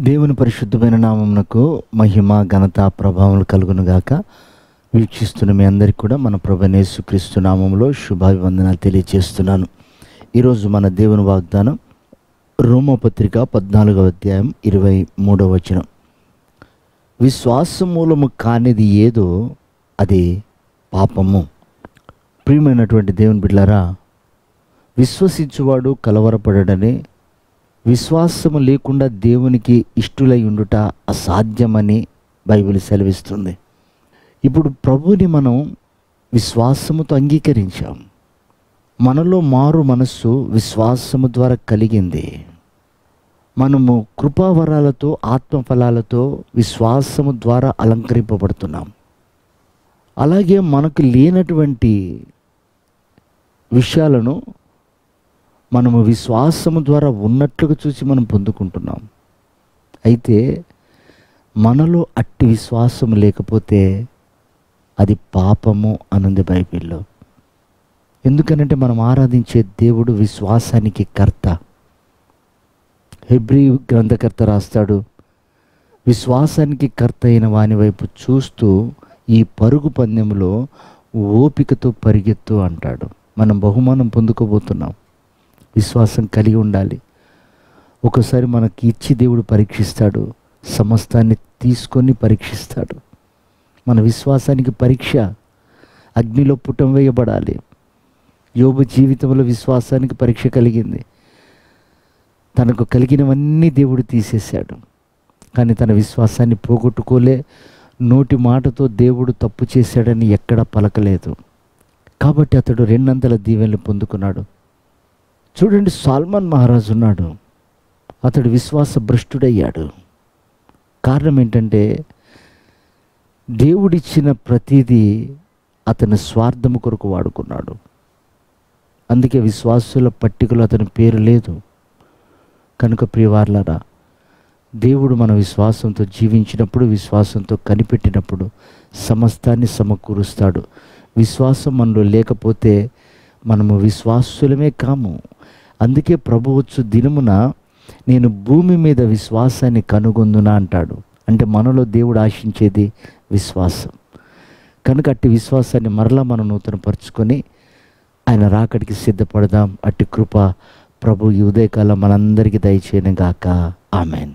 దేవుని పరిశుద్ధమైన నామమునకు మహిమ ఘనత ప్రభావములు కలుగునుగాక. వీక్షిస్తున్న మీ అందరికీ కూడా మన ప్రభువైన యేసుక్రీస్తు నామములో శుభాభివందనాలు తెలియజేస్తున్నాను. ఈరోజు మన దేవుని వాగ్దానం రోమపత్రిక 14వ అధ్యాయం 23వ వచనం. విశ్వాసమూలము కానిది ఏదో అది పాపము. ప్రియమైనటువంటి దేవుని బిడ్డలారా, విశ్వసించువాడు కలవరపడడని, విశ్వాసము లేకుండా దేవునికి ఇష్టులై ఉండుట అసాధ్యమని బైబిల్ సెలవిస్తుంది. ఇప్పుడు ప్రభువుని మనం విశ్వాసముతో అంగీకరించాం. మనలో మారు మనస్సు విశ్వాసము ద్వారా కలిగింది. మనము కృపావరాలతో ఆత్మఫలాలతో విశ్వాసము ద్వారా అలంకరింపబడుతున్నాం. అలాగే మనకు లేనటువంటి విషయాలను మనము విశ్వాసము ద్వారా ఉన్నట్లుగా చూసి మనం పొందుకుంటున్నాం. అయితే మనలో అట్టి విశ్వాసం లేకపోతే అది పాపము అనుంది బైబిల్లో. ఎందుకనంటే మనం ఆరాధించే దేవుడు విశ్వాసానికి కర్త. హెబ్రీ గ్రంథకర్త రాస్తాడు, విశ్వాసానికి కర్త అయిన వాని వైపు చూస్తూ ఈ పరుగు పందెంలో ఓపికతో పరిగెత్తు అంటాడు. మనం బహుమానం పొందుకోబోతున్నాం. విశ్వాసం కలిగి ఉండాలి. ఒకసారి మనకి ఇచ్చి దేవుడు పరీక్షిస్తాడు, సమస్తాన్ని తీసుకొని పరీక్షిస్తాడు. మన విశ్వాసానికి పరీక్ష అగ్నిలో పుటం వేయబడాలి. యోబు జీవితంలో విశ్వాసానికి పరీక్ష కలిగింది. తనకు కలిగినవన్నీ దేవుడు తీసేశాడు, కానీ తన విశ్వాసాన్ని పోగొట్టుకోలే. నోటి మాటతో దేవుడు తప్పు చేశాడని ఎక్కడా పలకలేదు. కాబట్టి అతడు 200 దీవెనలు పొందుకున్నాడు. చూడండి, సాల్మన్ మహారాజు ఉన్నాడు, అతడు విశ్వాస భ్రష్టుడయ్యాడు. కారణం ఏంటంటే దేవుడిచ్చిన ప్రతిదీ అతని స్వార్థము కొరకు వాడుకున్నాడు. అందుకే విశ్వాసుల పట్టికలో అతని పేరు లేదు. కనుక ప్రియవార్లారా, దేవుడు మన విశ్వాసంతో జీవించినప్పుడు, విశ్వాసంతో కనిపెట్టినప్పుడు సమస్తాన్ని సమకూరుస్తాడు. విశ్వాసం మనలో లేకపోతే మనము విశ్వాసులమే కాము. అందుకే ప్రభు వచ్చు దినమున నేను భూమి మీద విశ్వాసాన్ని కనుగొందునా అంటాడు. అంటే మనలో దేవుడు ఆశించేది విశ్వాసం. కనుక అట్టి విశ్వాసాన్ని మరలా మనం నూతనపరుచుకొని ఆయన రాకడికి సిద్ధపడదాం. అట్టి కృప ప్రభు ఈ ఉదయకాలం మనందరికీ దయచేయను గాక. ఆమెన్.